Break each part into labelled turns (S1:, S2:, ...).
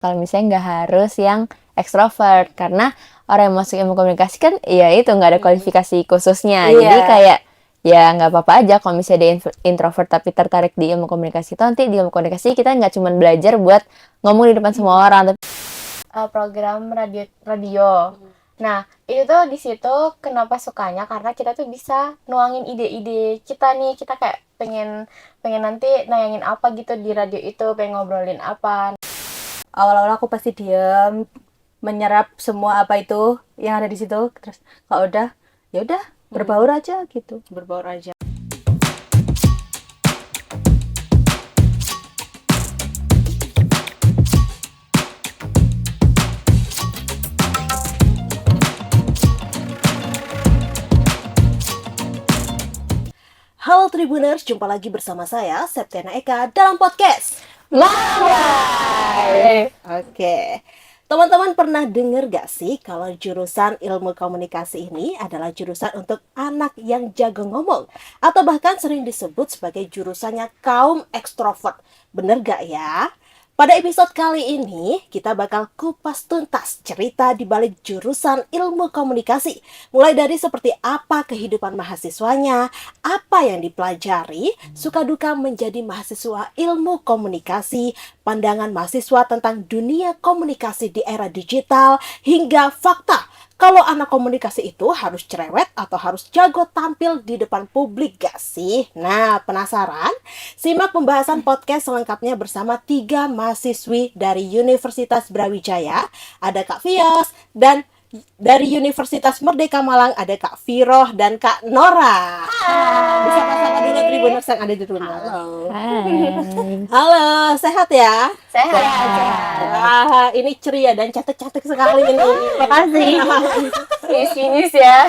S1: Kalau misalnya nggak harus yang ekstrovert, karena orang yang masuk ilmu komunikasi kan ya itu nggak ada kualifikasi khususnya. Jadi kayak ya nggak apa-apa aja kalau misalnya dia introvert tapi tertarik di ilmu komunikasi. Itu nanti di ilmu komunikasi kita nggak cuma belajar buat ngomong di depan semua orang, tapi program radio. Nah, itu tuh di situ kenapa sukanya karena kita tuh bisa nuangin ide-ide kita nih. Kita kayak pengen nanti nayangin apa gitu di radio itu, pengen ngobrolin apa.
S2: Awal-awal aku pasti diam, menyerap semua apa itu yang ada di situ. Terus kalau udah, ya udah berbaur aja gitu.
S3: Berbaur aja. Halo Tribuners, jumpa lagi bersama saya Septiana Eka dalam podcast
S1: Mawai.
S3: Oke, teman-teman pernah dengar gak sih kalau jurusan ilmu komunikasi ini adalah jurusan untuk anak yang jago ngomong, atau bahkan sering disebut sebagai jurusannya kaum ekstrovert. Bener gak ya? Pada episode kali ini, kita bakal kupas tuntas cerita di balik jurusan ilmu komunikasi. Mulai dari seperti apa kehidupan mahasiswanya, apa yang dipelajari, suka duka menjadi mahasiswa ilmu komunikasi, pandangan mahasiswa tentang dunia komunikasi di era digital, hingga fakta kalau anak komunikasi itu harus cerewet atau harus jago tampil di depan publik gak sih? Nah, penasaran? Simak pembahasan podcast selengkapnya bersama 3 mahasiswi dari Universitas Brawijaya. Ada Kak Fios, dan dari Universitas Merdeka Malang ada Kak Firoh dan Kak Nora. Bersama-sama dulu Tribuners yang ada di rumah. Halo, sehat ya?
S1: Sehat.
S3: Wah, ini ceria dan cantik-cantik sekali ini.
S1: Makasih. Sinis ya.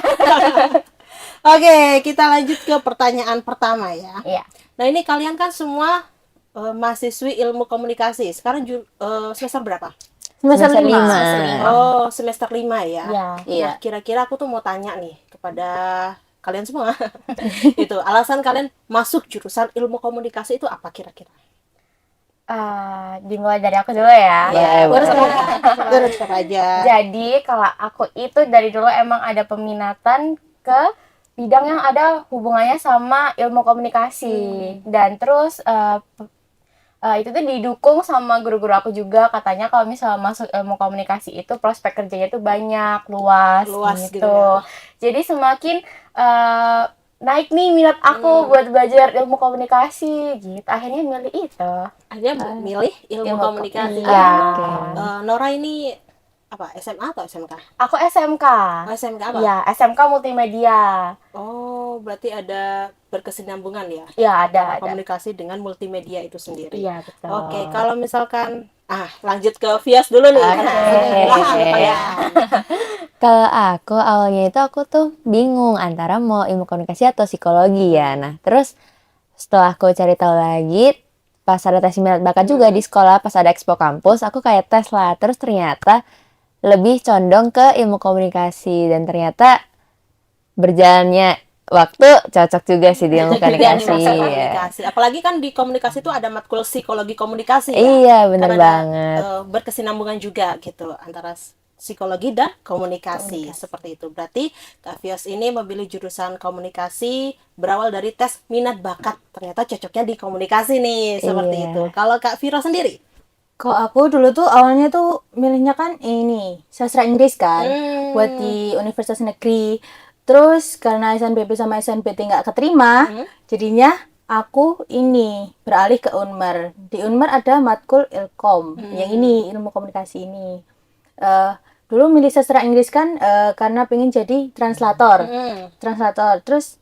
S3: Oke, kita lanjut ke pertanyaan pertama ya.
S1: Iya.
S3: Nah, ini kalian kan semua mahasiswi ilmu komunikasi. Sekarang semester berapa?
S1: Semester 5.
S3: Oh, semester 5 ya.
S1: Iya.
S3: Nah, kira-kira aku tuh mau tanya nih kepada kalian semua. Itu, alasan kalian masuk jurusan ilmu komunikasi itu apa kira-kira?
S1: Dimulai dari aku dulu ya.
S3: Terus aja.
S1: Jadi kalau aku itu dari dulu emang ada peminatan ke bidang yang ada hubungannya sama ilmu komunikasi. Dan terus itu tuh didukung sama guru-guru aku juga, katanya kalau misalnya masuk ilmu komunikasi itu prospek kerjanya tuh banyak, luas gitu.
S3: ya.
S1: Jadi semakin naik nih minat aku buat belajar ilmu komunikasi gitu. Akhirnya milih itu.
S3: Akhirnya milih ilmu komunikasi.
S1: Iya.
S3: Nora ini apa? SMA atau SMK?
S1: Aku SMK.
S3: Oh, SMK apa?
S1: Iya, SMK multimedia.
S3: Oh, berarti ada berkesinambungan ya?
S1: Iya, ada.
S3: Komunikasi dengan multimedia itu sendiri.
S1: Iya, betul.
S3: Oke, kalau misalkan lanjut ke Fias dulu nih.
S1: Kalau aku awalnya itu aku tuh bingung antara mau ilmu komunikasi atau psikologi ya. Nah, terus setelah aku cari tahu lagi, pas ada tes minat bakat juga di sekolah, pas ada expo kampus, aku kayak tes lah. Terus ternyata lebih condong ke ilmu komunikasi, dan ternyata berjalannya waktu cocok juga sih di ilmu komunikasi.
S3: Apalagi kan di komunikasi itu ada matkul psikologi komunikasi ya.
S1: Iya, bener
S3: karena
S1: banget.
S3: Berkesinambungan juga gitu antara psikologi dan komunikasi. Seperti itu. Berarti Kak Fios ini memilih jurusan komunikasi berawal dari tes minat bakat. Ternyata cocoknya di komunikasi nih, seperti itu. Kalau Kak Firo sendiri?
S2: Kalau aku dulu tuh awalnya tuh milihnya kan ini sastra Inggris kan, buat di universitas negeri. Terus karena SNBP sama SNPT nggak keterima, jadinya aku ini beralih ke Unmer. Di Unmer ada matkul Ilkom, yang ini ilmu komunikasi ini. Dulu milih sastra Inggris kan karena pengen jadi translator. Terus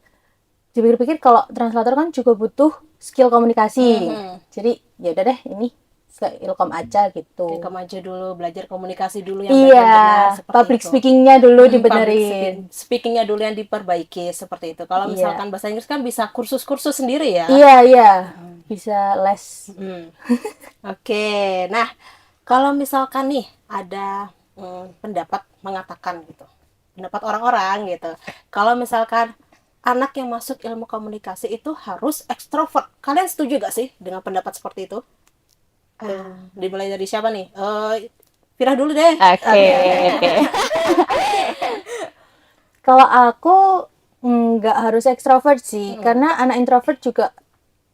S2: dipikir-pikir kalau translator kan juga butuh skill komunikasi. Jadi ya udah deh ini ke Ilkom aja gitu.
S3: Ilkom aja dulu, belajar komunikasi dulu yang benar-benar seperti
S2: public
S3: itu.
S2: speakingnya dulu dibenerin.
S3: Speakingnya dulu yang diperbaiki seperti itu. Kalau misalkan bahasa Inggris kan bisa kursus-kursus sendiri ya.
S2: Iya. Bisa les.
S3: Oke. Nah, kalau misalkan nih ada pendapat mengatakan gitu, pendapat orang-orang gitu, kalau misalkan anak yang masuk ilmu komunikasi itu harus ekstrovert, kalian setuju gak sih dengan pendapat seperti itu? Dimulai dari siapa nih? Firah dulu deh.
S1: Oke.
S2: Kalau aku nggak harus ekstrovert sih, karena anak introvert juga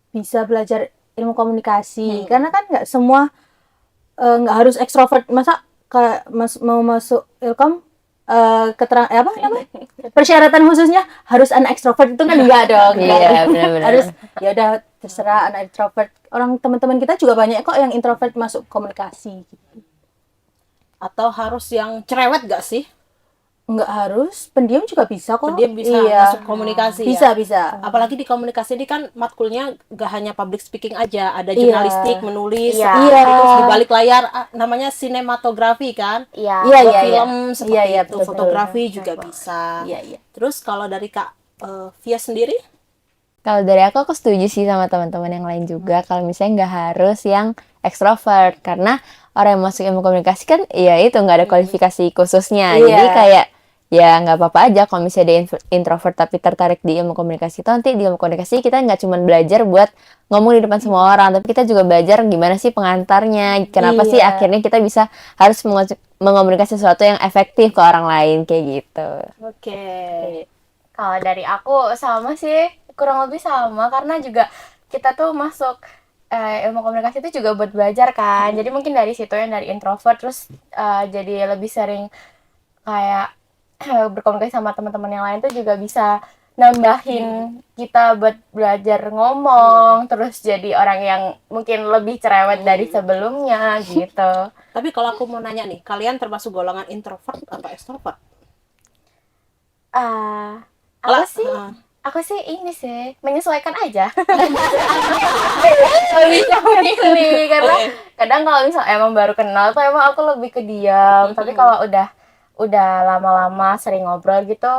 S2: bisa belajar ilmu komunikasi. Karena kan nggak semua nggak harus ekstrovert. Masa kayak mau masuk ilkom apa namanya? Persyaratan khususnya harus anak ekstrovert itu kan enggak dong.
S1: Iya, benar-benar.
S2: Harus ya udah terserah anak introvert. Orang teman-teman kita juga banyak kok yang introvert masuk komunikasi.
S3: Atau harus yang cerewet gak sih?
S2: Nggak harus, pendiam juga bisa kok.
S3: Dia bisa
S2: Iya.
S3: masuk komunikasi
S2: Bisa,
S3: ya.
S2: bisa.
S3: Apalagi di komunikasi ini kan matkulnya gak hanya public speaking aja, ada
S2: Iya.
S3: jurnalistik, menulis,
S1: Iya.
S3: seperti
S2: Iya.
S3: itu. Terus di balik layar namanya sinematografi kan.
S1: Iya.
S2: Iya,
S3: Buat
S2: iya,
S3: film
S2: iya.
S3: seperti
S2: Iya, iya,
S3: itu,
S2: betul,
S3: fotografi juga bisa.
S2: Iya, iya.
S3: Terus kalau dari Kak Via sendiri?
S1: Kalau dari aku setuju sih sama teman-teman yang lain juga. Kalau misalnya nggak harus yang ekstrovert, karena orang yang masuk ilmu komunikasi kan, ya itu nggak ada kualifikasi khususnya.
S2: Iya.
S1: Jadi kayak ya nggak apa-apa aja kalau misalnya dia introvert tapi tertarik di ilmu komunikasi. Itu nanti di ilmu komunikasi kita nggak cuma belajar buat ngomong di depan semua orang, tapi kita juga belajar gimana sih pengantarnya. Kenapa sih
S2: Iya.
S1: akhirnya kita bisa harus mengomunikasi sesuatu yang efektif ke orang lain kayak gitu.
S3: Oke.
S4: Kalau dari aku sama sih, kurang lebih sama karena juga kita tuh masuk ilmu komunikasi itu juga buat belajar kan. Jadi mungkin dari situ yang dari introvert terus jadi lebih sering kayak berkomunikasi sama teman-teman yang lain tuh juga bisa nambahin kita buat belajar ngomong, terus jadi orang yang mungkin lebih cerewet dari sebelumnya gitu.
S3: Tapi kalau aku mau nanya nih, kalian termasuk golongan introvert atau extrovert?
S4: Aku sih ini sih menyesuaikan aja. Nggak bisa memilih karena kadang kalau misal emang baru kenal tuh emang aku lebih ke diam. Tapi kalau udah lama-lama sering ngobrol gitu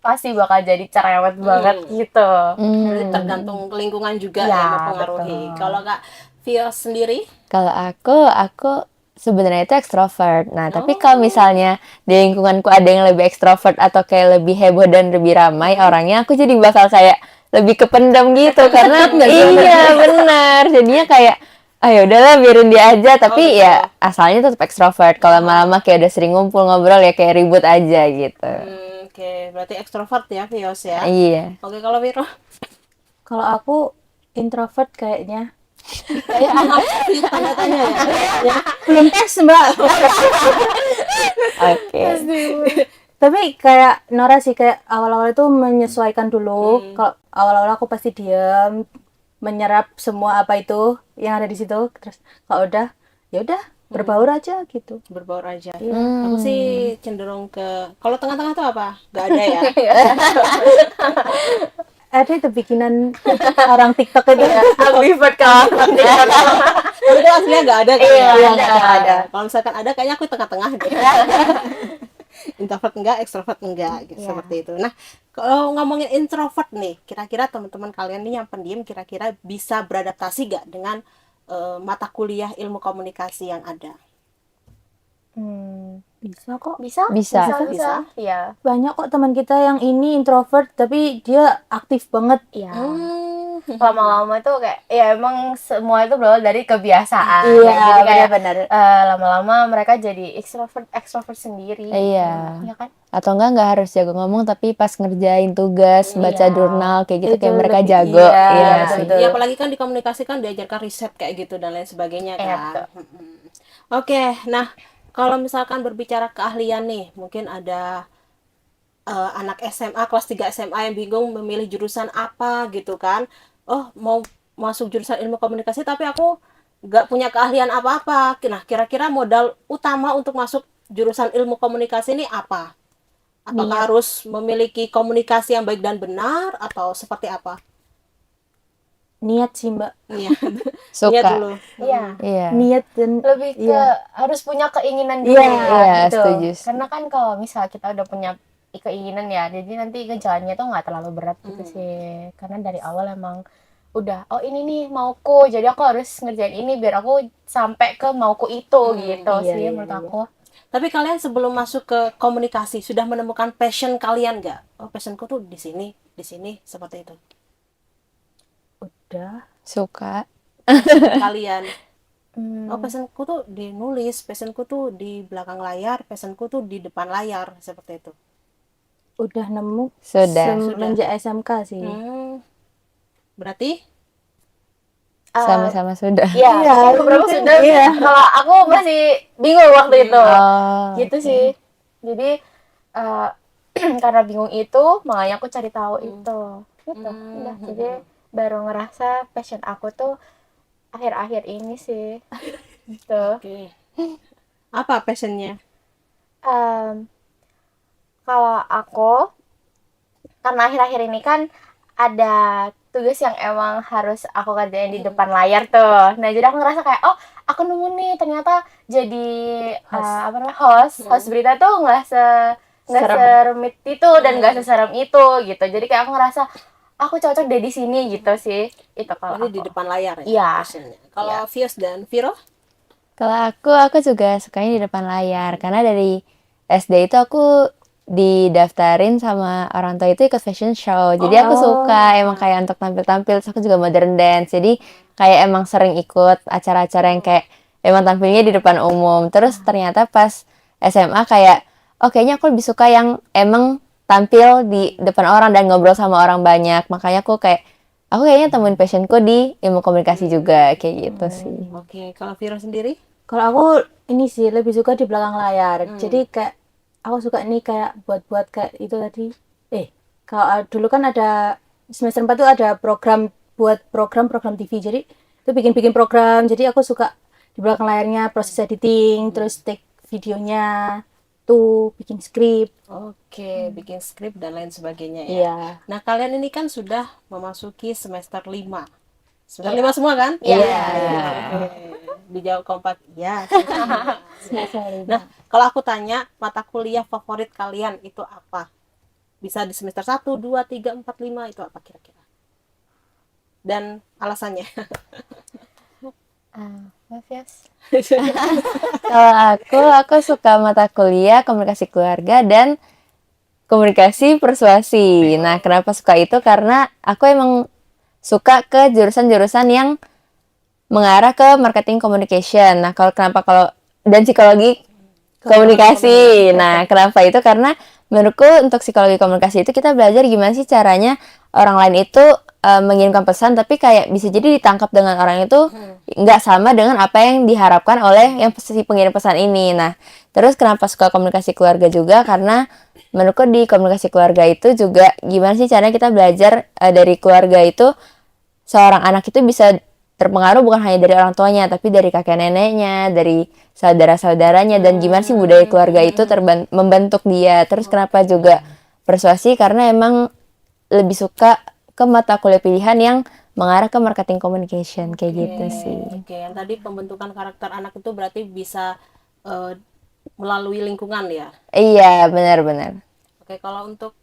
S4: pasti bakal jadi cerewet banget gitu.
S3: Berarti tergantung lingkungan juga
S4: Ya,
S3: yang mempengaruhi.
S4: betul.
S3: Kalau Kak Via sendiri?
S1: Kalau aku sebenarnya itu ekstrovert. Nah, tapi kalau misalnya di lingkunganku ada yang lebih ekstrovert atau kayak lebih heboh dan lebih ramai orangnya, aku jadi bakal kayak lebih kependam gitu karena iya benar. Jadinya kayak ayo udahlah biarin dia aja, tapi ya asalnya tetap ekstrovert. Kalau lama-lama kayak udah sering ngumpul ngobrol ya kayak ribut aja gitu.
S3: Oke, berarti ekstrovert ya Vios ya.
S1: Iya.
S3: Oke, kalau Viro?
S2: Kalau aku introvert kayaknya.
S3: Tanya-tanya ya.
S2: Belum tes, Mbak.
S1: Oke.
S2: Tapi kayak Nora sih, kayak awal-awal itu menyesuaikan dulu. Kalau awal-awal aku pasti diam, menyerap semua apa itu yang ada di situ. Terus kalau udah, ya udah berbaur aja gitu.
S3: Berbaur aja. Aku sih cenderung ke kalau tengah-tengah tuh apa? Gak ada ya.
S2: Ada itu bikinan orang TikTok itu.
S4: Ambivert kalau
S3: Tapi itu aslinya gak ada kan?
S4: Iya,
S3: ya?
S4: nggak ada.
S3: Kalau misalkan ada, kayaknya aku tengah-tengah deh. Introvert enggak, extrovert enggak, gitu, seperti itu. Nah, kalau ngomongin introvert nih, kira-kira teman-teman kalian nih yang pendiam, kira-kira bisa beradaptasi gak dengan mata kuliah ilmu komunikasi yang ada?
S2: Bisa kok.
S4: bisa. Iya.
S2: Banyak kok teman kita yang ini introvert tapi dia aktif banget.
S4: Iya. Lama-lama tuh kayak ya emang semua itu berawal dari kebiasaan.
S2: Iya,
S4: Jadi kayak
S2: benar-benar.
S4: lama-lama mereka jadi ekstrovert sendiri.
S1: Iya.
S4: Ya kan?
S1: Atau enggak harus jago ngomong tapi pas ngerjain tugas, baca jurnal kayak gitu
S2: Itu
S1: kayak mereka
S2: lebih-
S1: jago.
S2: iya,
S1: Iya
S2: betul,
S1: sih.
S2: betul.
S3: Ya apalagi kan di komunikasi kan diajarkan riset kayak gitu dan lain sebagainya
S4: Iya,
S3: kan. Oke, nah kalau misalkan berbicara keahlian nih, mungkin ada anak SMA kelas 3 SMA yang bingung memilih jurusan apa gitu kan. Oh, mau masuk jurusan ilmu komunikasi tapi aku nggak punya keahlian apa-apa. Nah, kira-kira modal utama untuk masuk jurusan ilmu komunikasi ini apa? Apakah harus memiliki komunikasi yang baik dan benar atau seperti apa?
S2: Niat sih, Mbak.
S3: Iya.
S1: Suka.
S3: Lihat dulu.
S4: Iya.
S1: Iya.
S2: Niat dan
S4: Lebih ke
S2: Iya.
S4: harus punya keinginan dulu.
S2: Iya,
S1: Iya,
S2: betul.
S1: setuju.
S4: Karena kan kalau misal kita udah punya keinginan ya, jadi nanti ke jalannya tuh nggak terlalu berat gitu sih. Karena dari awal emang udah, oh ini nih mauku, jadi aku harus ngerjain ini biar aku sampai ke mauku itu gitu
S2: iya,
S4: sih
S2: iya,
S4: menurut
S2: iya.
S4: aku.
S3: Tapi kalian sebelum masuk ke komunikasi sudah menemukan passion kalian nggak? Oh, passionku tuh di sini, seperti itu.
S2: udah.
S1: Suka.
S3: Kalian Oh, passionku tuh di nulis, passionku tuh di belakang layar, passionku tuh di depan layar, seperti itu.
S2: Udah nemu
S1: Sudah.
S2: semenjak SMK sih.
S3: Berarti
S1: Sama-sama sudah.
S4: Iya, beberapa
S2: mungkin,
S4: sudah.
S2: iya.
S4: Kalau aku masih bingung waktu itu.
S1: Oh,
S4: Gitu sih. Jadi eh, karena bingung itu, makanya aku cari tahu itu. Gitu. Udah. Jadi baru ngerasa passion aku tuh akhir-akhir ini sih. Gitu.
S3: oke. Apa passionnya?
S4: Em, Kalau aku, karena akhir-akhir ini kan ada tugas yang emang harus aku kerjain di depan layar tuh. Nah, jadi aku ngerasa kayak, oh, aku nemu nih ternyata jadi apa namanya, host berita tuh nggak serumit itu dan nggak seserem itu gitu. Jadi kayak aku ngerasa aku cocok deh di sini gitu sih. Itu kalau
S3: Berarti di
S4: aku.
S3: depan layar ya
S4: Iya.
S3: passionnya. Kalau Vios dan Viro?
S1: kalau aku juga sukanya di depan layar karena dari SD itu aku didaftarin sama orang tua itu ikut fashion show. Jadi aku suka emang kayak untuk tampil-tampil. Terus aku juga modern dance. Jadi kayak emang sering ikut acara-acara yang kayak emang tampilnya di depan umum. Terus ternyata pas SMA kayak oh kayaknya aku lebih suka yang emang tampil di depan orang dan ngobrol sama orang banyak. Makanya aku kayaknya temuin passionku di ilmu komunikasi juga kayak gitu sih.
S3: Oke, kalau Viro sendiri?
S2: Kalau aku ini sih lebih suka di belakang layar. Jadi kayak aku suka ini kayak buat-buat kayak itu tadi. Kalau dulu kan ada semester 4 tuh ada program TV. Jadi itu bikin-bikin program. Jadi aku suka di belakang layarnya proses editing, terus take videonya, tuh bikin skrip.
S3: Oke, bikin skrip dan lain sebagainya ya.
S2: Iya.
S3: Nah, kalian ini kan sudah memasuki semester 5. Semester 5 semua kan?
S1: Iya.
S3: Dijawab kompak. Iya.
S2: Semester 5.
S3: Nah, kalau aku tanya mata kuliah favorit kalian itu apa? Bisa di semester 1, 2, 3, 4, 5 itu apa kira-kira? Dan alasannya.
S4: Yes.
S1: Kalau aku suka mata kuliah komunikasi keluarga dan komunikasi persuasi. Nah, kenapa suka itu? Karena aku emang suka ke jurusan-jurusan yang mengarah ke marketing communication. Nah, kalau dan psikologi komunikasi. Nah, kenapa itu? Karena menurutku untuk psikologi komunikasi itu kita belajar gimana sih caranya orang lain itu mengirimkan pesan tapi kayak bisa jadi ditangkap dengan orang itu nggak sama dengan apa yang diharapkan oleh yang si pengirim pesan ini. Nah, terus kenapa suka komunikasi keluarga juga? Karena menurutku di komunikasi keluarga itu juga gimana sih caranya kita belajar dari keluarga itu seorang anak itu bisa terpengaruh bukan hanya dari orang tuanya tapi dari kakek neneknya, dari saudara-saudaranya dan gimana sih budaya keluarga itu membentuk dia. Terus kenapa juga persuasi? Karena emang lebih suka ke mata kuliah pilihan yang mengarah ke marketing communication kayak gitu sih.
S3: Oke, yang tadi pembentukan karakter anak itu berarti bisa melalui lingkungan ya.
S1: Iya, benar-benar.
S3: Oke, kalau untuk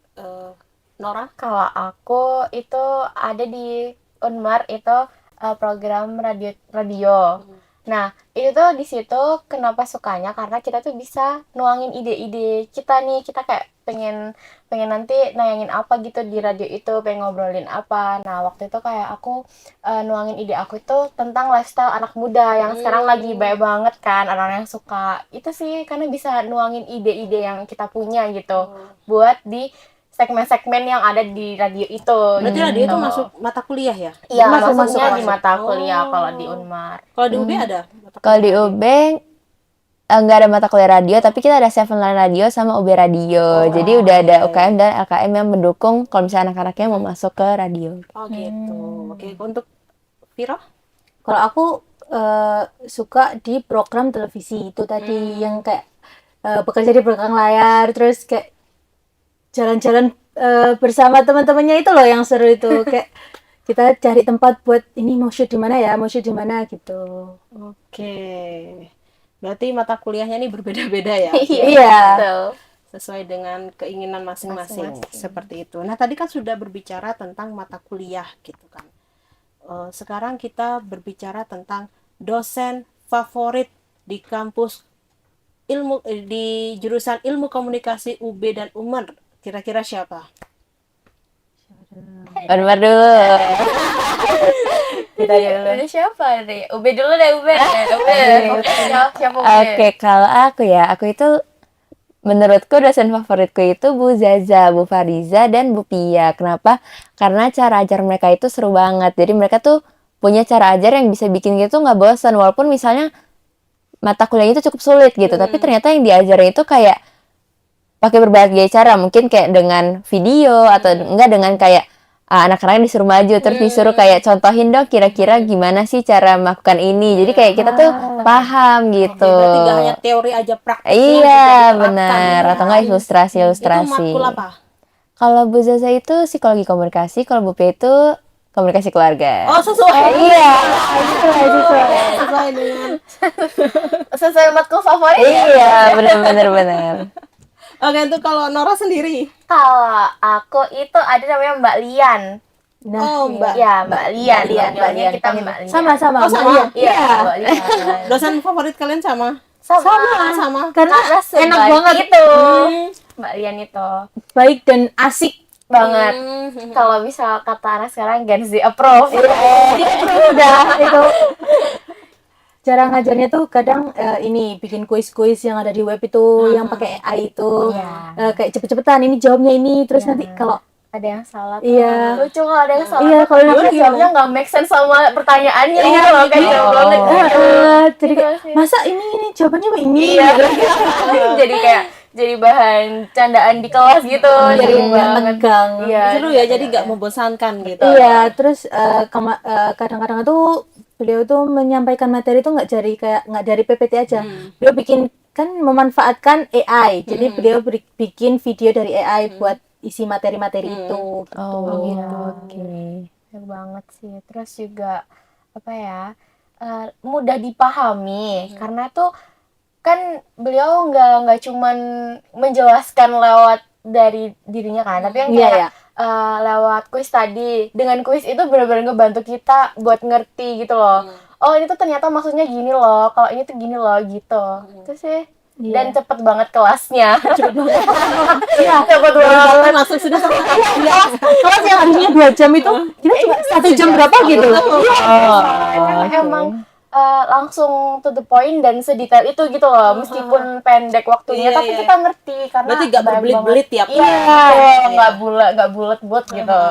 S3: Nora?
S4: Kalau aku itu ada di Unmar itu program radio. Nah, itu tuh di situ kenapa sukanya karena kita tuh bisa nuangin ide-ide kita nih. Kita kayak pengen nanti nayangin apa gitu di radio itu, pengen ngobrolin apa. Nah, waktu itu kayak aku nuangin ide aku itu tentang lifestyle anak muda yang sekarang lagi banyak banget kan orang-orang yang suka. Itu sih karena bisa nuangin ide-ide yang kita punya gitu buat di segmen-segmen yang ada di radio itu.
S3: Berarti radio itu masuk mata kuliah ya?
S4: Iya,
S2: Masuk.
S4: masuknya di mata kuliah kalau di Unmar.
S3: Kalau di UB ada mata
S1: Kalau di UB nggak ada mata kuliah radio, tapi kita ada Seven Line Radio sama UB Radio. Jadi udah ada UKM dan LKM yang mendukung kalau misalnya anak-anaknya mau masuk ke radio.
S3: Oh gitu. Oke, untuk Viro?
S2: Kalau aku suka di program televisi itu tadi yang kayak bekerja di belakang layar, terus kayak jalan-jalan bersama teman-temannya itu loh yang seru itu. Kayak kita cari tempat buat ini mau shoot di mana ya, mau shoot di mana gitu.
S3: Oke. Berarti mata kuliahnya ini berbeda-beda ya?
S2: Iya.
S4: Betul.
S3: Sesuai dengan keinginan masing-masing. Seperti itu. Nah, tadi kan sudah berbicara tentang mata kuliah gitu kan. Sekarang kita berbicara tentang dosen favorit di kampus di jurusan ilmu komunikasi UB dan UMER. Kira-kira siapa?
S1: Unmar dulu.
S2: Kita aja dulu.
S4: Dari siapa nih? Ube dulu deh, Ube. Siapa Ube?
S1: Oke, kalau aku ya, aku itu menurutku dosen favoritku itu Bu Zaza, Bu Fariza, dan Bu Pia. Kenapa? Karena cara ajar mereka itu seru banget. Jadi mereka tuh punya cara ajar yang bisa bikin gitu nggak bosan. Walaupun misalnya mata kuliahnya itu cukup sulit gitu, tapi ternyata yang diajarin itu kayak pakai berbagai cara. Mungkin kayak dengan video atau enggak dengan kayak anak-anaknya disuruh maju terus disuruh kayak contohin dong kira-kira gimana sih cara melakukan ini. Jadi kayak kita tuh paham gitu.
S3: Berarti nggak hanya teori aja, praktiknya
S1: Iya,
S3: bisa diterapkan.
S1: benar. Atau enggak
S3: Itu
S1: ilustrasi-ilustrasi.
S3: matkul apa?
S1: Kalau Bu Zaza itu psikologi komunikasi, kalau Bu Pia itu komunikasi keluarga.
S3: Oh, sesuai.
S1: Iya,
S3: Sesuai dengan.
S4: Sesuai matkul favorit ya?
S1: iya, benar.
S3: Oke, itu kalau Nora sendiri.
S4: Kalau aku itu ada namanya Mbak Lian.
S2: Nah,
S3: Oh, Mbak.
S4: Ya, Mbak Lian. Panggilannya kita
S2: Panggil.
S4: Mbak Lian.
S2: Sama-sama.
S3: Oh, sama.
S2: Iya.
S4: Iya, Mbak Lian.
S3: Dosen favorit kalian sama? Sama.
S2: Karena enak
S4: sebaik
S2: banget
S4: itu. Mbak Lian itu
S2: baik dan asik.
S4: banget. Kalau bisa kata anak sekarang Gen Z approve.
S2: Udah itu. Cara ngajarnya tuh kadang ini bikin kuis-kuis yang ada di web itu yang pakai AI itu.
S4: Iya.
S2: Kayak cepet-cepetan ini jawabnya ini terus nanti kalau
S4: Ada yang salah tuh.
S2: Iya.
S4: Lucu kalau ada yang salah.
S2: Iya,
S4: tuh,
S2: kalau
S4: karena
S2: lucu
S4: jawabnya nggak make sense sama pertanyaannya
S2: Iya,
S4: gitu loh, kayak
S2: gitu.
S4: jauh banget.
S2: jadi
S4: Gitu
S2: kayak,
S4: sih.
S2: masa ini jawabannya ini
S4: Iya. Jadi kayak jadi bahan candaan di kelas gitu.
S2: jadi
S4: Seru
S2: nggak
S4: banget.
S2: tegang.
S4: Iya.
S3: Seru ya, jadi nggak membosankan gitu.
S2: Iya, terus kadang-kadang tuh beliau tuh menyampaikan materi tuh nggak dari PPT aja. Beliau bikin kan memanfaatkan AI. Jadi beliau bikin video dari AI buat isi materi-materi itu. Gitu.
S1: Oh,
S4: Iya.
S1: oke.
S4: Bener banget sih. Terus juga apa ya, mudah dipahami karena tuh kan beliau nggak cuman menjelaskan lewat dari dirinya kan, tapi yang
S2: Iya,
S4: kayak
S2: ya.
S4: lewat kuis tadi. Dengan kuis itu benar-benar ngebantu kita buat ngerti gitu loh. Oh ini tuh ternyata maksudnya gini loh, kalau ini tuh gini loh gitu. Itu sih. Dan cepet banget kelasnya. Cepet banget.
S3: Kalau masuk sudah sama.
S2: Kelas yang harusnya 2 jam itu kita cuma 1 jam berapa gitu.
S4: Karena emang langsung to the point dan sedetail itu gitu loh, meskipun pendek waktunya,
S3: Iya,
S4: tapi
S3: iya.
S4: kita ngerti karena
S3: Berarti nggak
S4: banyak
S3: berbelit-belit
S4: banget.
S3: ya, Pak?
S4: Iya, nggak bulat gitu.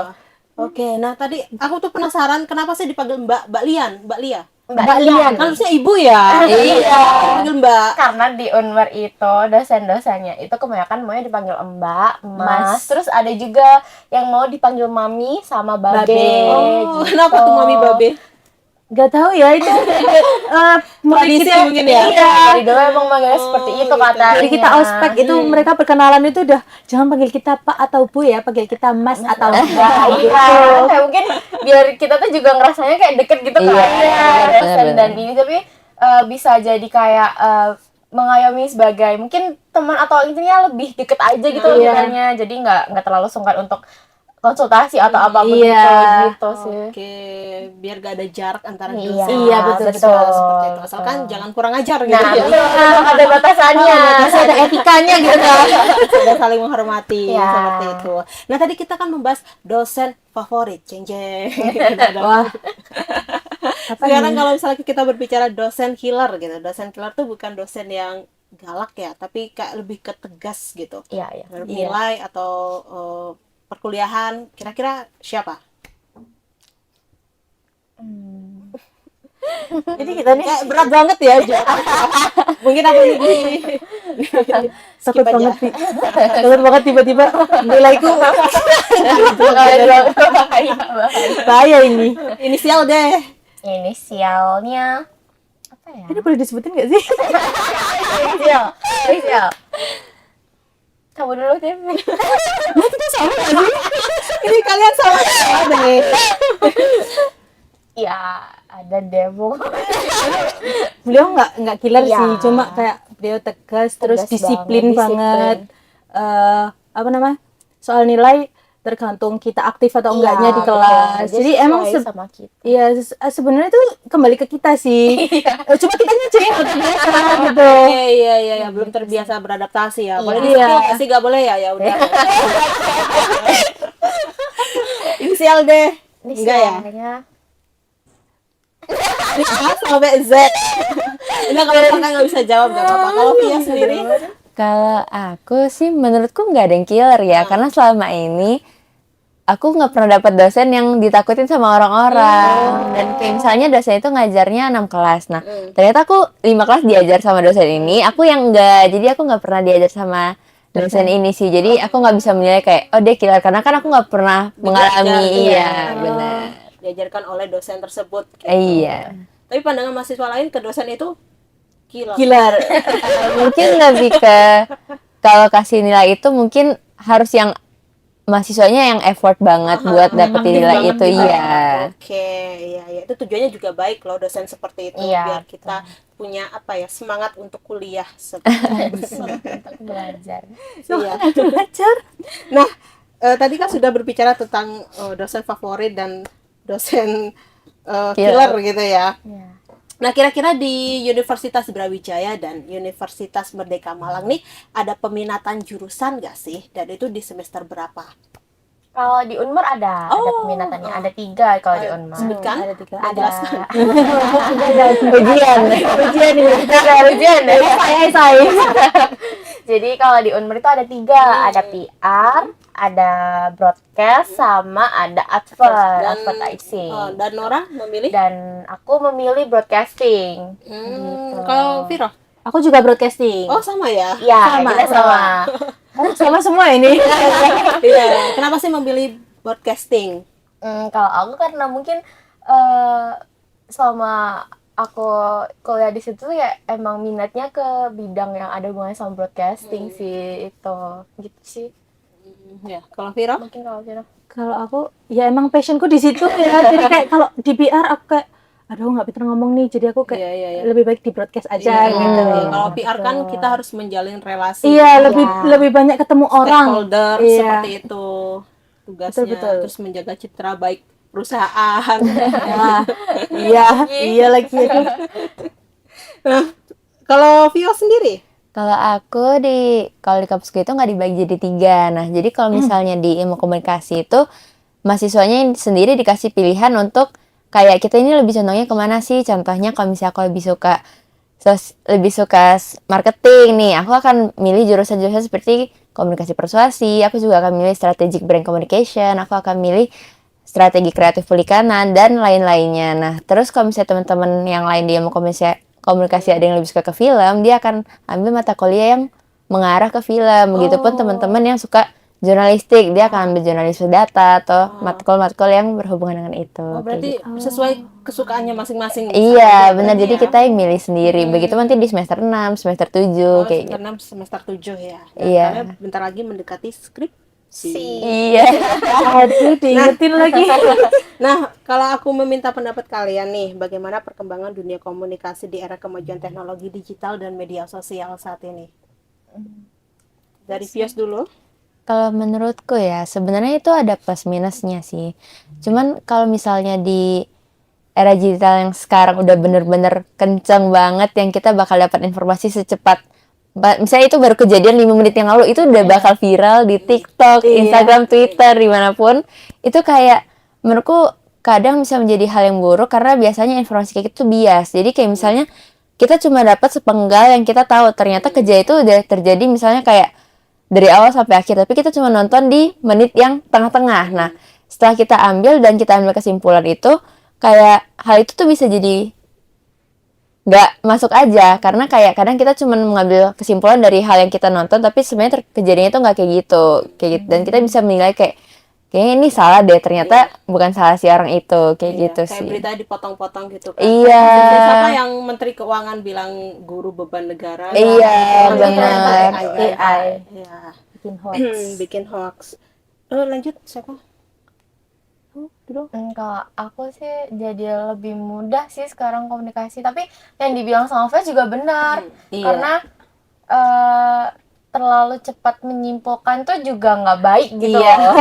S3: Oke, nah tadi aku tuh penasaran kenapa sih dipanggil Mbak Lian, Mbak Lia?
S4: Mbak Lian.
S3: Kan harusnya ibu ya. Iya. Panggil Mbak.
S4: Karena di Unmer itu dosen-dosennya itu kebanyakan maunya dipanggil Mbak, Mas, terus ada juga yang mau dipanggil Mami sama Babe.
S3: Oh,
S4: gitu.
S3: kenapa tuh Mami Babe?
S2: Gak tahu ya itu mulai
S3: Tradisi
S2: kita
S3: mungkin ya.
S4: Iya, dari dulu emang manggilnya seperti itu katanya.
S2: dari kita ospek itu mereka perkenalan itu udah jangan panggil kita Pak atau Bu ya, panggil kita Mas atau Mbak gitu.
S4: Iya, kayak mungkin biar kita tuh juga ngerasanya kayak deket gitu kan.
S1: Iya,
S4: Dosen
S1: benar-benar.
S4: dan ini tapi bisa jadi kayak mengayomi sebagai mungkin teman atau intinya lebih deket aja gitu loh
S2: Iya.
S4: kitanya. Jadi nggak terlalu sungkan untuk konsultasi atau apapun
S2: Iya.
S4: gitu sih.
S3: Oke, biar gak ada jarak antara
S4: Iya,
S3: dosen.
S2: Iya, betul.
S3: Seperti itu. Asalkan jangan kurang ajar gitu.
S4: Nah,
S3: ya.
S4: betul, ada batasannya.
S2: Terus ada etikanya gitu kan.
S3: Sudah saling menghormati
S4: Iya.
S3: seperti itu. Nah, tadi kita kan membahas dosen favorit, jeng.
S2: Wah.
S3: Sekarang kalau misalnya kita berbicara dosen killer gitu. Dosen killer tuh bukan dosen yang galak ya, tapi kayak lebih ke tegas gitu.
S4: Iya, iya.
S3: Nilai atau perkuliahan, kira-kira siapa?
S2: Jadi kita nih
S3: Kayak berat banget ya. Mungkin aku ini
S2: takut
S3: aja.
S2: banget sih. Takut banget tiba-tiba nilaiku
S4: Bahaya.
S2: bahaya ini.
S3: Inisial deh.
S4: Inisialnya apa ya?
S2: Ini boleh disebutin gak sih?
S4: Inisial. Kamu dulu deh.
S3: Ini kalian sama deh.
S4: Ya, ada demo.
S2: Beliau nggak killer
S4: Iya.
S2: sih, cuma kayak beliau tegas terus
S4: Tegas
S2: disiplin
S4: banget,
S2: banget. Apa namanya? Soal nilai tergantung kita aktif atau
S4: Iya,
S2: enggaknya di
S4: betul.
S2: kelas.
S4: Dia
S2: Jadi
S4: sesuai
S2: emang
S4: sama kita.
S2: iya sebenarnya itu kembali ke kita sih. Cuma kita aja yang nggak terbiasa gitu.
S3: Iya, belum terbiasa beradaptasi ya. Boleh
S2: Iya.
S3: di-skill nggak sih? Nggak boleh ya? Ya udah. Inisial deh. Enggak ya?
S4: Inisialnya
S3: Dari A sampai Z. Udah kalau kakak nggak bisa jawab nggak apa-apa. Kalau Via sendiri,
S1: Kalau aku sih menurutku nggak ada yang killer ya, karena selama ini aku nggak pernah dapat dosen yang ditakutin sama orang-orang. Dan kayak misalnya dosen itu ngajarnya 6 kelas. Nah, ternyata aku 5 kelas diajar sama dosen ini, aku yang enggak. Jadi aku nggak pernah diajar sama dosen ini sih. Jadi aku nggak bisa menilai kayak, oh dia killer. Karena kan aku nggak pernah mengalami. Iya, benar.
S3: diajarkan oleh dosen tersebut. Gitu.
S1: Iya.
S3: Tapi pandangan mahasiswa lain ke dosen itu gila.
S2: Killer.
S1: Mungkin lebih ke kalau kasih nilai itu mungkin harus yang mahasiswanya yang effort banget buat dapetin nilai
S2: banget
S1: itu,
S2: gitu.
S1: iya.
S3: Oke, iya, iya. Itu tujuannya juga baik loh dosen seperti itu
S4: Iya,
S3: biar kita punya apa ya semangat untuk kuliah seperti
S4: Untuk belajar.
S3: Iya.
S2: Belajar.
S3: Nah, tadi kan sudah berbicara tentang dosen favorit dan dosen killer gitu ya.
S4: Iya.
S3: Nah, kira-kira di Universitas Brawijaya dan Universitas Merdeka Malang nih ada peminatan jurusan nggak sih? Dan itu di semester berapa?
S4: Kalau di Unmur ada peminatannya, ada 3 kalau di Unmur.
S3: Sebutkan.
S2: Ada 3.
S4: Ada
S1: Ujian ini.
S4: ujian ya.
S2: Saya.
S4: Jadi kalau di Unmur itu ada 3, ada PR, ada broadcast, sama ada advertising.
S3: Dan Nora memilih?
S4: Dan aku memilih broadcasting.
S3: Kalau Viro?
S2: Aku juga broadcasting.
S3: Oh, sama ya?
S4: Ya,
S2: Sama,
S4: kita sama.
S2: Sama semua ini.
S3: Iya. Kenapa sih memilih broadcasting?
S4: Kalau aku karena mungkin selama aku kuliah di situ ya emang minatnya ke bidang yang ada hubungannya sama broadcasting sih itu gitu sih.
S3: Ya, kalau Viro?
S4: Mungkin kalau Vira.
S2: Kalau aku ya emang passionku di situ ya. Jadi kayak kalau di PR aku kayak aduh nggak pinter ngomong nih. Jadi aku kayak
S3: Iya.
S2: lebih baik di broadcast aja gitu.
S3: Kalau PR kan kita harus menjalin relasi.
S2: Iya, lebih banyak ketemu orang.
S3: Stakeholder
S2: Iya.
S3: seperti itu tugasnya.
S2: Betul.
S3: Terus menjaga citra baik perusahaan.
S2: Nah, iya lagi itu.
S3: Nah, kalau Vio sendiri?
S1: Kalau aku kalau di kampusku itu nggak dibagi jadi 3. Nah, jadi kalau misalnya di ilmu komunikasi itu mahasiswanya sendiri dikasih pilihan untuk kayak kita ini lebih condongnya kemana sih? Contohnya kalau misalnya aku lebih suka marketing nih, aku akan milih jurusan-jurusan seperti komunikasi persuasi. Aku juga akan milih strategic brand communication. Aku akan milih strategi kreatif perikanan dan lain-lainnya. Nah, terus kalau misalnya teman-teman yang lain dia mau komunikasi ada yang lebih suka ke film, dia akan ambil mata kuliah yang mengarah ke film. Begitupun teman-teman yang suka jurnalistik, dia akan ambil jurnalisme data atau matkul-matkul yang berhubungan dengan itu.
S3: Oh, berarti
S1: kayak gitu.
S3: sesuai kesukaannya masing-masing.
S1: Iya, benar.
S3: Berarti
S1: Jadi
S3: ya.
S1: kita yang milih sendiri. Begitu nanti di semester 6, semester 7 kayak
S3: semester
S1: gitu.
S3: 6, semester 7 ya. Dan
S1: Iya.
S3: kalian bentar lagi mendekati skripsi.
S1: Iya.
S2: Aduh, diingetin lagi.
S3: Nah, kalau aku meminta pendapat kalian nih, bagaimana perkembangan dunia komunikasi di era kemajuan teknologi digital dan media sosial saat ini? Dari Vios dulu.
S1: Kalau menurutku ya, sebenarnya itu ada plus minusnya sih. Cuman kalau misalnya di era digital yang sekarang udah bener-bener kenceng banget, yang kita bakal dapat informasi secepat. Misalnya itu baru kejadian 5 menit yang lalu, itu udah bakal viral di TikTok, Instagram, Twitter, dimanapun. Itu kayak, menurutku kadang bisa menjadi hal yang buruk, karena biasanya informasi kayak gitu bias. Jadi kayak misalnya, kita cuma dapat sepenggal yang kita tahu. Ternyata kejadian itu udah terjadi misalnya kayak dari awal sampai akhir, tapi kita cuma nonton di menit yang tengah-tengah. Nah, setelah kita ambil dan kita ambil kesimpulan itu, kayak hal itu tuh bisa jadi nggak masuk aja, karena kayak kadang kita cuma mengambil kesimpulan dari hal yang kita nonton, tapi sebenarnya kejadiannya itu nggak kayak gitu, dan kita bisa menilai kayaknya ini salah deh, ternyata bukan salah si orang itu, kayak gitu
S3: Kayak
S1: sih.
S3: berita dipotong-potong gitu kan.
S1: Iya.
S3: Siapa yang Menteri Keuangan bilang guru beban negara?
S1: Iya,
S3: benar.
S1: benar.
S2: AI.
S3: Iya.
S2: Bikin hoax.
S3: Bikin hoax. Lanjut siapa?
S4: Kalau aku sih jadi lebih mudah sih sekarang komunikasi, tapi yang dibilang sama Fes juga benar.
S2: Iya.
S4: Karena terlalu cepat menyimpulkan tuh juga nggak baik gitu
S2: Iya.
S4: loh.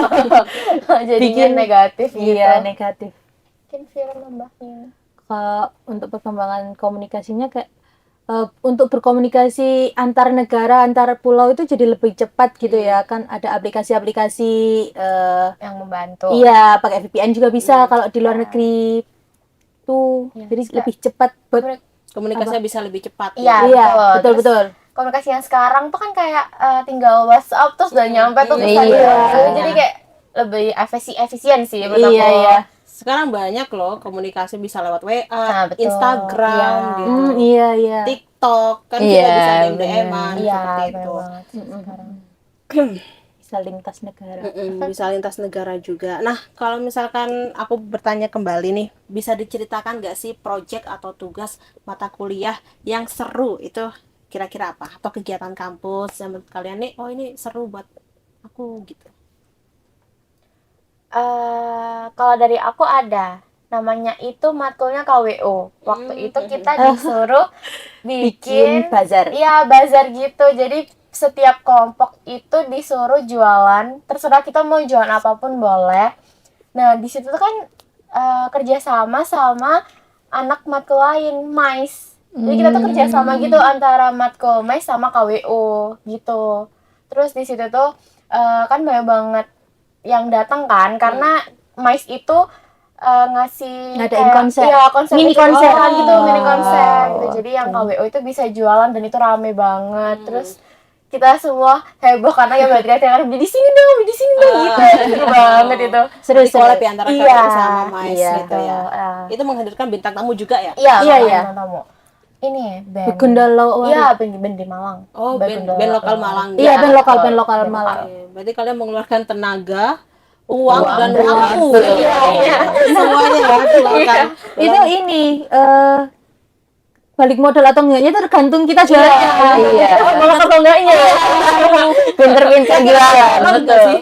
S4: Jadinya negatif gitu.
S2: Iya, negatif.
S4: Mungkin Vira nambahnya.
S2: Kalau untuk perkembangan komunikasinya kayak untuk berkomunikasi antar negara, antar pulau itu jadi lebih cepat gitu ya. Kan ada aplikasi-aplikasi
S4: Yang membantu.
S2: iya, pakai VPN juga bisa kalau di luar negeri. waktu.
S4: Iya,
S2: Jadi
S4: kayak
S2: lebih cepat buat
S3: Komunikasinya bisa lebih cepat.
S4: Iya,
S2: iya,
S4: betul.
S2: betul.
S4: Terus komunikasi yang sekarang tuh kan kayak tinggal WhatsApp terus udah nyampe tuh
S3: Iya.
S4: pesannya.
S2: Iya.
S4: Jadi kayak lebih efisien sih menurut
S2: Iya,
S4: aku.
S2: iya.
S3: Sekarang banyak loh komunikasi bisa lewat WA,
S4: Nah, betul.
S3: Instagram
S4: Iya.
S3: gitu.
S2: Iya, iya.
S3: TikTok kan
S1: Iya,
S3: kita bisa DM-an
S4: Iya,
S3: seperti
S4: benar
S3: itu.
S4: banget sih sekarang.
S2: Bisa lintas negara.
S3: Bisa lintas negara juga. Nah, kalau misalkan aku bertanya kembali nih, bisa diceritakan nggak sih project atau tugas mata kuliah yang seru itu kira-kira apa? Atau kegiatan kampus yang menurut kalian nih, oh ini seru buat aku gitu.
S4: Kalau dari aku ada namanya itu matkulnya KWO. Waktu itu kita disuruh
S2: Bikin
S4: bikin
S2: bazar.
S4: iya bazar gitu. Jadi setiap kelompok itu disuruh jualan, terserah kita mau jualan apapun boleh. Nah, di situ tuh kan kerjasama sama anak matkul lain, MAIS. Jadi kita tuh kerjasama gitu antara matkul MAIS sama KWO gitu. Terus di situ tuh kan banyak banget yang datang kan, karena MAIS itu ngasih
S2: Ngadain
S4: kayak
S2: konser.
S4: iya, konser
S2: Mini
S4: kecil
S2: konser.
S4: gitu, mini konser gitu.
S2: Oh,
S4: Jadi yang KWO itu bisa jualan dan itu rame banget. Terus kita semua heboh karena ya teriak-teriak di sini dong gitu. Seru banget itu.
S2: Seru,
S3: Jadi collab ya antara
S4: Iya.
S3: KWI sama MAIS
S2: Iya.
S3: gitu ya. Itu menghadirkan bintang tamu juga ya?
S4: Iya,
S2: Iya,
S4: iya,
S2: iya.
S4: tamu. Ini band.
S2: Begundalo.
S4: Iya, band di Malang.
S3: Oh, band lokal Malang.
S2: Iya, band lokal
S4: betul.
S2: Malang.
S3: Oke, berarti kalian mengeluarkan tenaga, uang dan
S1: dan
S3: waktu.
S1: waktu.
S3: Iya. Semuanya ya keluarkan.
S2: Itu ini balik modal atau enggaknya itu tergantung kita jualannya.
S1: Iya.
S4: Malang atau enggaknya?
S1: Pinter-pinter jualan,
S3: Betul.
S1: betul.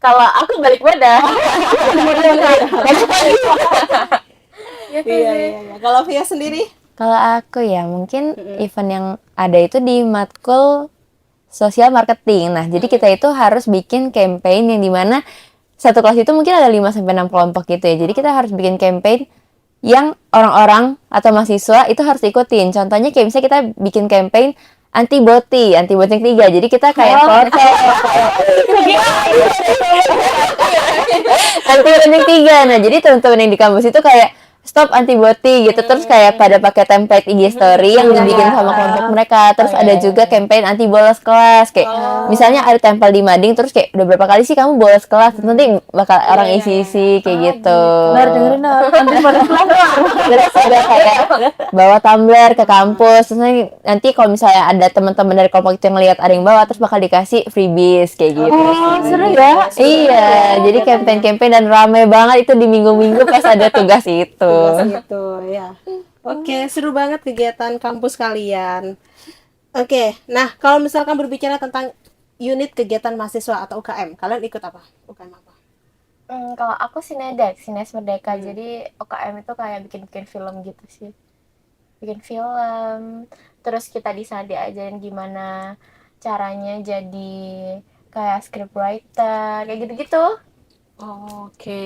S4: Kalau aku balik modal.
S3: Iya, iya, iya. Kalau Via sendiri?
S1: Kalau aku ya mungkin event yang ada itu di matkul sosial marketing. Nah, jadi kita itu harus bikin campaign yang dimana satu kelas itu mungkin ada 5 sampai 6 kelompok gitu ya. Jadi kita harus bikin campaign yang orang-orang atau mahasiswa itu harus ikutin. Contohnya kayak misalnya kita bikin campaign anti boti yang 3. Jadi kita kayak foto anti voting 3. Nah, jadi teman-teman yang di kampus itu kayak stop anti boti gitu, terus kayak pada pakai template IG story yang dibikin sama kelompok mereka. Terus ada juga campaign anti bolos kelas, kayak misalnya ada tempel di mading, terus kayak udah berapa kali sih kamu bolos kelas, terus nanti bakal orang isi-isi kayak gitu.
S2: Benar, dengerin nanti baru
S1: Terus ada kayak bawa tumbler ke kampus, terus nanti kalau misalnya ada teman-teman dari kelompok itu yang lihat ada yang bawa, terus bakal dikasih freebies kayak gitu.
S2: Oh, seru ya.
S1: Iya, jadi campaign-campaign dan rame banget itu di minggu-minggu pas ada tugas itu.
S3: Gitu ya. Oke, seru banget kegiatan kampus kalian. Oke, nah kalau misalkan berbicara tentang unit kegiatan mahasiswa atau UKM, kalian ikut apa? UKM apa?
S4: Kalau aku Sinedek, Sines Merdeka. Jadi UKM itu kayak bikin-bikin film gitu sih. Bikin film. Terus kita di sana diajarin gimana caranya jadi kayak scriptwriter, kayak gitu-gitu.
S3: Oke.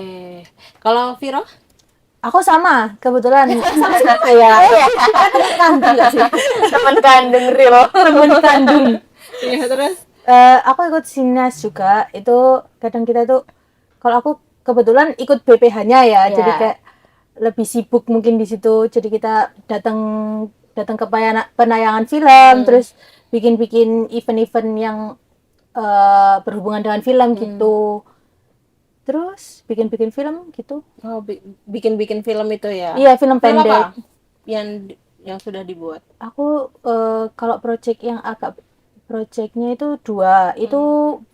S3: Kalau Viro?
S2: Aku sama, kebetulan
S4: Teman kandung real.
S2: teman kandung.
S3: Iya, terus?
S2: Aku ikut Sinas juga. Itu kadang kita tuh, kalau aku kebetulan ikut BPH-nya ya,
S4: Iya.
S2: jadi kayak lebih sibuk mungkin di situ. Jadi kita datang ke penayangan film, terus bikin-bikin event-event yang berhubungan dengan film gitu. Terus bikin-bikin film gitu.
S3: Oh, bikin-bikin film itu ya?
S2: Iya, film
S3: Film
S2: pendek.
S3: apa? Yang sudah dibuat?
S2: Aku kalau projectnya itu 2. Itu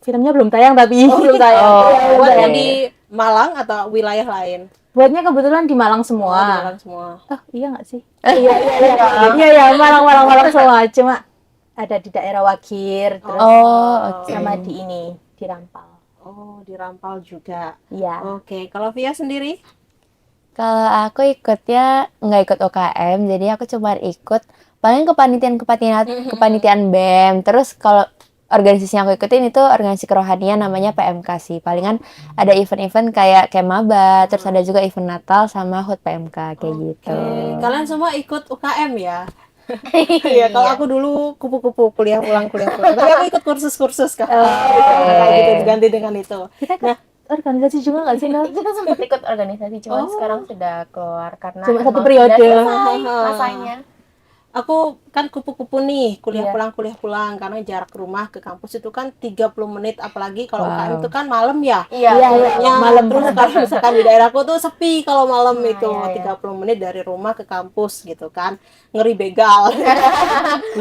S2: filmnya belum tayang tapi.
S3: Oh, belum tayang.
S2: Iya,
S3: Buatnya
S2: belum.
S3: di Malang atau wilayah lain?
S2: Buatnya kebetulan di Malang semua.
S3: Oh, di Malang semua.
S2: Oh, iya nggak sih? Iya, Malang semua. Cuma ada di daerah Wagir, terus
S1: Oh, oke.
S2: sama di ini, di Rampal.
S3: Oh, di Rampal juga.
S2: Iya.
S3: Oke, kalau Via sendiri?
S1: Kalau aku ikutnya nggak ikut UKM, jadi aku cuma ikut paling kepanitiaan BEM. Terus kalau organisasi yang aku ikutin itu organisasi kerohanian namanya PMK sih. Palingan ada event-event kayak maba, terus ada juga event Natal sama HUT PMK kayak gitu.
S3: Oke, kalian semua ikut UKM ya? Iya, kalau aku dulu kupu-kupu kuliah pulang. Tapi aku ikut kursus-kursus kan. Kayak gitu diganti dengan itu. Nah,
S2: organisasi juga nggak sih, Nur?
S4: Kita sempat ikut organisasi, cuman
S3: Oh.
S4: sekarang sudah keluar karena
S2: Cuma satu
S4: emang
S2: periode.
S4: sudah selesai masanya.
S3: Aku kan kupu-kupu nih, kuliah
S4: Iya.
S3: pulang karena jarak rumah ke kampus itu kan 30 menit, apalagi kalau UKM
S1: Wow.
S3: itu kan malam ya.
S4: Iya,
S2: Iya,
S3: Ya,
S2: malam.
S3: terus kalau misalkan di daerahku tuh sepi kalau malam
S4: Nah,
S3: itu
S4: iya, iya.
S3: 30 menit dari rumah ke kampus gitu kan. Ngeri begal.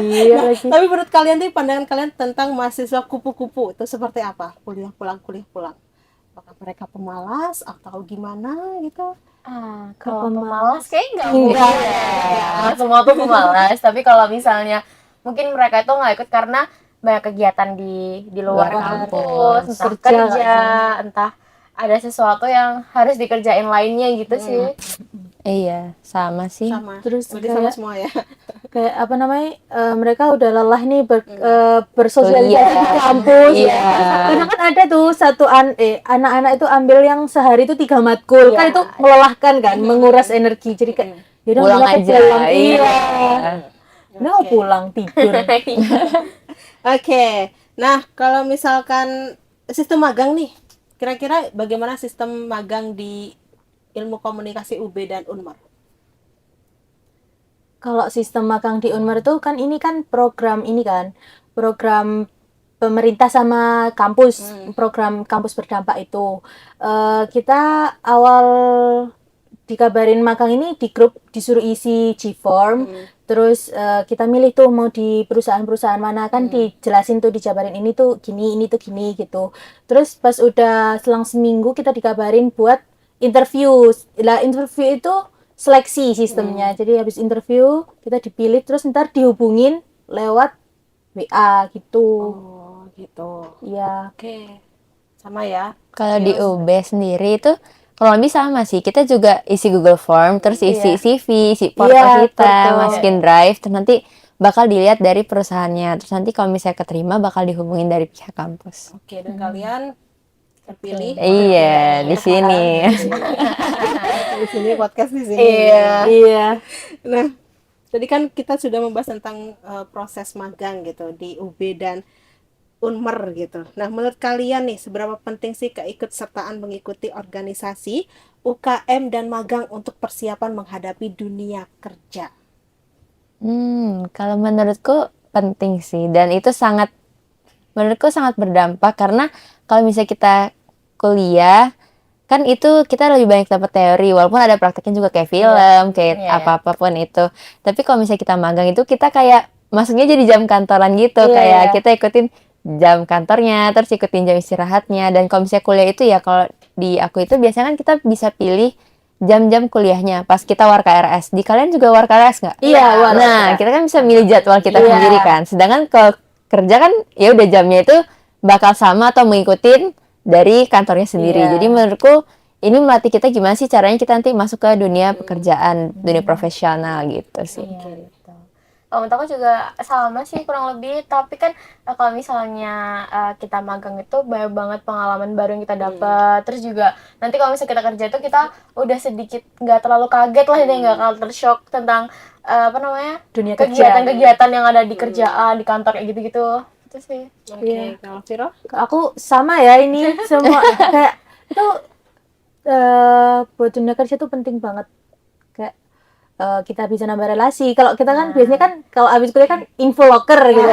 S2: Iya
S3: Nah,
S2: lagi.
S3: tapi menurut kalian tuh pandangan kalian tentang mahasiswa kupu-kupu itu seperti apa? Kuliah pulang. Apakah mereka pemalas atau gimana gitu?
S4: Kalau
S2: Pemalas.
S4: pemalas kayak nggak
S2: Enggak.
S4: mungkin ya. Nggak semua tuh pemalas, tapi kalau misalnya mungkin mereka itu nggak ikut karena banyak kegiatan di luar
S1: Luar
S4: kampus,
S1: kampus.
S4: entah
S2: Kerja nggak
S4: kerja, entah ada sesuatu yang harus dikerjain lainnya gitu sih.
S1: Iya, sama sih.
S3: Sama.
S2: Terus
S3: Berarti sama
S2: kayak
S3: semua ya.
S2: kayak apa namanya, mereka udah lelah nih bersosialisasi
S1: Kuliah.
S2: di kampus.
S1: Iya.
S2: Kadang kan ada tuh anak-anak itu ambil yang sehari itu 3 matkul,
S3: Iya.
S2: kan itu melelahkan kan, menguras energi. Jadi kayak yaudah
S1: Pulang
S2: mereka
S1: aja.
S2: pulang. Iya.
S1: Iya.
S2: Udah mau pulang tidur.
S3: Oke. Nah, kalau misalkan sistem magang nih, kira-kira bagaimana sistem magang di Ilmu Komunikasi UB dan Unmar?
S2: Kalau sistem magang di Unmer itu kan ini kan program pemerintah sama kampus, program kampus berdampak itu. Kita awal dikabarin magang ini di grup disuruh isi G-form, terus kita milih tuh mau di perusahaan-perusahaan mana, kan dijelasin tuh, dijabarin ini tuh gini, ini tuh gini gitu. Terus pas udah selang seminggu kita dikabarin buat interview. Lah interview itu seleksi sistemnya. Jadi habis interview kita dipilih, terus ntar dihubungin lewat WA gitu.
S3: Oh, gitu.
S2: Iya.
S3: Oke. Sama ya.
S1: Kalau di UB sendiri itu kalau lebih sama sih. Kita juga isi Google Form, terus isi
S2: Iya.
S1: CV, isi porto
S2: Iya,
S1: kita,
S2: porto.
S1: masukin drive, terus nanti bakal dilihat dari perusahaannya. Terus nanti kalau misalnya keterima bakal dihubungin dari pihak kampus.
S3: Oke, dan kalian terpilih
S1: Iya, di sini.
S3: di sini podcast di sini.
S2: Iya.
S3: Nah, tadi kan kita sudah membahas tentang proses magang gitu di UB dan Unmer gitu. Nah, menurut kalian nih seberapa penting sih keikutsertaan mengikuti organisasi, UKM dan magang untuk persiapan menghadapi dunia kerja?
S1: Kalau menurutku penting sih, dan itu menurutku sangat berdampak karena kalau misalnya kita kuliah kan itu kita lebih banyak dapat teori, walaupun ada prakteknya juga kayak film, kayak
S4: Iya, iya.
S1: apa-apapun itu. Tapi kalau misalnya kita magang itu kita kayak masuknya jadi jam kantoran gitu,
S2: Iya,
S1: kayak
S2: iya.
S1: kita ikutin jam kantornya, terus ikutin jam istirahatnya. Dan kalau misalnya kuliah itu ya, kalau di aku itu biasanya kan kita bisa pilih jam-jam kuliahnya pas kita war KRS. Di kalian juga war KRS nggak?
S2: Iya, war
S1: Nah,
S2: KRS.
S1: kita kan bisa milih jadwal kita
S2: Iya.
S1: sendiri kan. Sedangkan kalau kerja kan ya udah jamnya itu bakal sama atau mengikutin dari kantornya sendiri.
S2: Iya.
S1: Jadi menurutku ini melatih kita gimana sih caranya kita nanti masuk ke dunia pekerjaan, dunia profesional gitu sih.
S4: Iya, gitu. Menurut aku juga sama sih kurang lebih, tapi kan kalau misalnya kita magang itu banyak banget pengalaman baru yang kita dapat. Terus juga nanti kalau misalnya kita kerja itu kita udah sedikit nggak terlalu kaget lah, nggak terlalu tershock tentang apa namanya,
S2: Dunia kerja.
S4: kegiatan-kegiatan yang ada di kerjaan, di kantor kayak gitu-gitu. Itu sih.
S3: Oke,
S2: Iya.
S3: kalau Viro?
S2: Aku sama ya ini semua kayak itu buat dunia kerja tuh penting banget. Kayak kita bisa nambah relasi. Kalau kita kan biasanya kan kalau habis kuliah kan info locker gitu.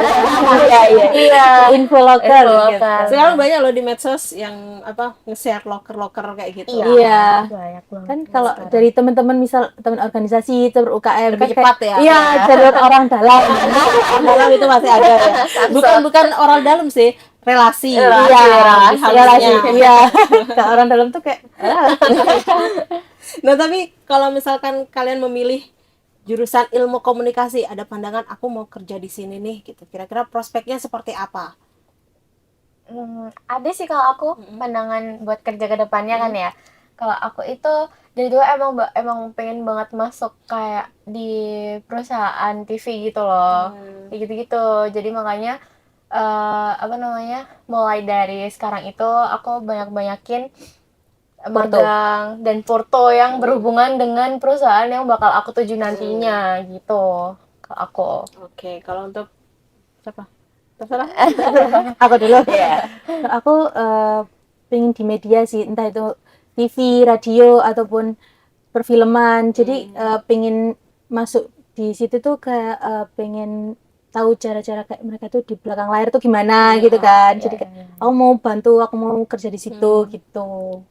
S2: Iya, info locker. Gitu.
S3: Sekarang banyak loh di medsos yang apa nge-share loker-loker kayak gitu.
S2: Iya.
S4: Banyak banget.
S2: Kan kalau dari teman-teman, misal teman organisasi, teman UKM
S3: Lebih
S2: kan
S3: cepat
S2: kayak,
S3: ya.
S2: Iya, jalur orang dalam.
S3: Dalam itu masih ada ya. Bukan orang dalam sih, relasi.
S2: Iya,
S3: Relasi.
S2: relasi. Iya. Kalau orang dalam tuh kayak
S3: Nah, tapi kalau misalkan kalian memilih jurusan ilmu komunikasi, ada pandangan aku mau kerja di sini nih gitu. Kira-kira prospeknya seperti apa?
S4: Ada sih kalau aku pandangan buat kerja ke depannya kan ya. Kalau aku itu dari dulu emang pengen banget masuk kayak di perusahaan TV gitu loh. Kayak gitu-gitu. Jadi makanya apa namanya? Mulai dari sekarang itu aku banyakin magang dan porto yang berhubungan dengan perusahaan yang bakal aku tuju nantinya gitu. Kalau aku.
S3: Oke, kalau untuk siapa? Terserah.
S2: aku dulu. Aku pengen di media sih, entah itu TV, radio ataupun perfilman. Jadi pengen masuk di situ tuh kayak pengen tahu cara-cara kayak mereka tuh di belakang layar tuh gimana gitu kan. Jadi kayak aku mau bantu, aku mau kerja di situ gitu.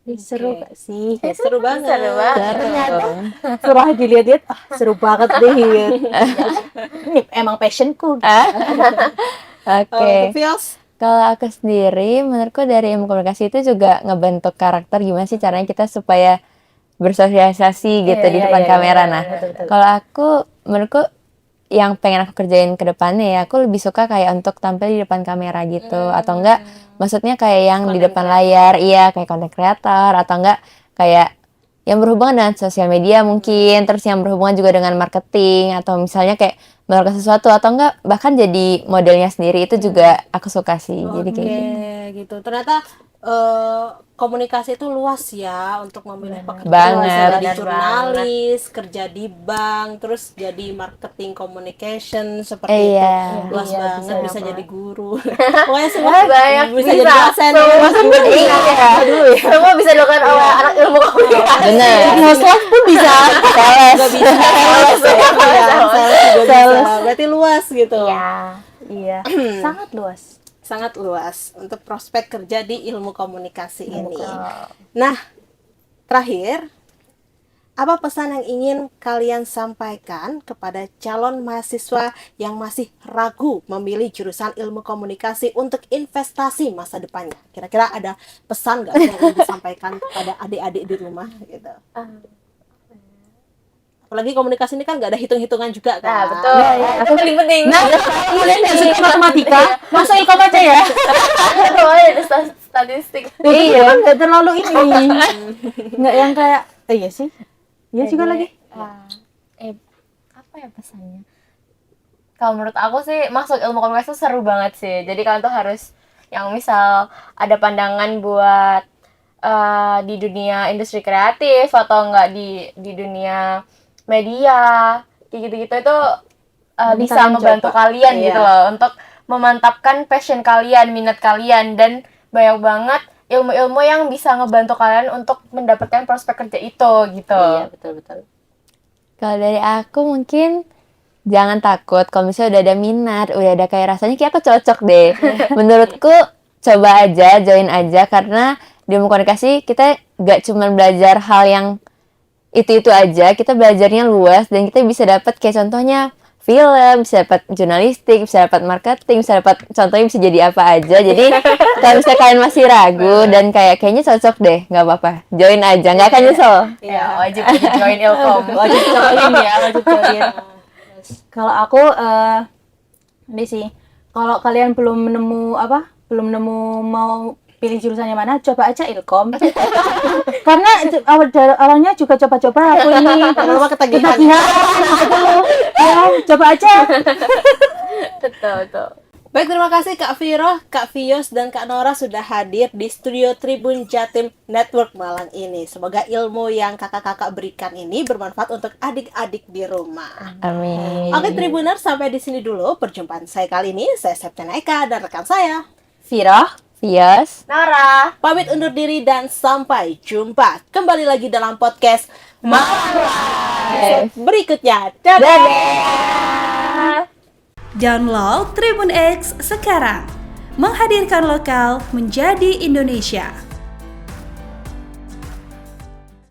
S2: Ini seru gak sih?
S3: Seru banget.
S4: Seru banget.
S1: Ternyata.
S2: Setelah dilihat-lihat, seru banget deh. Gitu. Ini emang passionku.
S1: Oke.
S3: Fios,
S1: Kalau aku sendiri, menurutku dari ilmu komunikasi itu juga ngebentuk karakter gimana sih caranya kita supaya bersosialisasi gitu di depan kamera. Nah, kalau aku, menurutku yang pengen aku kerjain ke depannya ya, aku lebih suka kayak untuk tampil di depan kamera gitu, atau enggak, maksudnya kayak yang di depan layar, iya kayak content creator, atau enggak kayak yang berhubungan dengan sosial media mungkin, terus yang berhubungan juga dengan marketing, atau misalnya kayak melakukan sesuatu, atau enggak bahkan jadi modelnya sendiri, itu juga aku suka sih. Jadi kayak gitu.
S3: gitu. Ternyata komunikasi itu luas ya untuk memilih pekerjaan.
S1: Banget.
S3: Bisa jadi
S4: Benar
S3: jurnalis, kerja di bank, terus jadi marketing communication seperti
S1: Iya.
S3: itu. Luas
S2: Iya,
S3: banget, bisa
S2: bisa
S3: jadi guru. Pokoknya semua
S4: Banyak
S3: bisa jadi dosen.
S4: Iya. Semua bisa dilakukan oleh anak ilmu komunikasi.
S1: Bener.
S2: Nge-slot pun bisa.
S3: Juga bisa. Sales juga bisa. Berarti luas gitu.
S4: Iya.
S2: Iya, sangat luas.
S3: Sangat luas untuk prospek kerja di ilmu komunikasi ini. Nah, terakhir, apa pesan yang ingin kalian sampaikan kepada calon mahasiswa yang masih ragu memilih jurusan ilmu komunikasi untuk investasi masa depannya? Kira-kira ada pesan nggak yang ingin disampaikan kepada adik-adik di rumah gitu? Apalagi komunikasi ini kan nggak ada hitung-hitungan juga kan?
S4: Nah, betul. Itu paling penting.
S2: Nah, kalian yang suka matematika, masuk ilkom aja ya.
S4: Soalnya ada statistik.
S2: Iya, kan nggak terlalu ini. Nggak yang kayak, iya sih. Iya juga lagi.
S4: Apa ya pesannya? Kalau menurut aku sih masuk ilmu komunikasi itu seru banget sih. Jadi kalian tuh harus yang misal ada pandangan buat di dunia industri kreatif atau enggak di dunia media kayak gitu-gitu itu bisa
S2: kalian
S4: membantu
S2: coba.
S4: kalian
S3: Iya.
S4: gitu loh untuk memantapkan passion kalian, minat kalian, dan banyak banget ilmu-ilmu yang bisa ngebantu kalian untuk mendapatkan prospek kerja itu gitu.
S2: Iya, betul-betul.
S1: Kalau dari aku mungkin jangan takut kalau misalnya udah ada minat, udah ada kayak rasanya kayak aku cocok deh. Menurutku coba aja, join aja, karena di ilmu komunikasi kita gak cuma belajar hal yang itu aja, kita belajarnya luas dan kita bisa dapat kayak contohnya film, bisa dapat jurnalistik, bisa dapat marketing, bisa dapat contohnya bisa jadi apa aja. Jadi kalau misalnya kalian masih ragu dan kayaknya cocok deh, nggak apa-apa, join aja, nggak akan nyesel.
S4: Ya, wajib join ilkom.
S2: Wajib join ya, wajib join. Kalau aku ini sih, kalau kalian belum nemu mau pilih jurusannya mana, coba aja ilkom. Karena awalnya juga coba-coba aku ini
S3: Lama-lama ketagihan.
S2: Ya, coba aja.
S4: Betul.
S3: Baik, terima kasih Kak Viro, Kak Fios, dan Kak Nora sudah hadir di studio Tribun Jatim Network malam ini. Semoga ilmu yang kakak-kakak berikan ini bermanfaat untuk adik-adik di rumah.
S1: Amin.
S3: Oke Tribuner, sampai di sini dulu perjumpaan saya kali ini. Saya Septian Eka dan rekan saya
S2: Vira.
S1: Fios.
S4: Nara.
S3: pamit undur diri dan sampai jumpa kembali lagi dalam podcast Malam berikutnya. Dadah.
S5: Download Tribun X sekarang. Menghadirkan lokal menjadi Indonesia.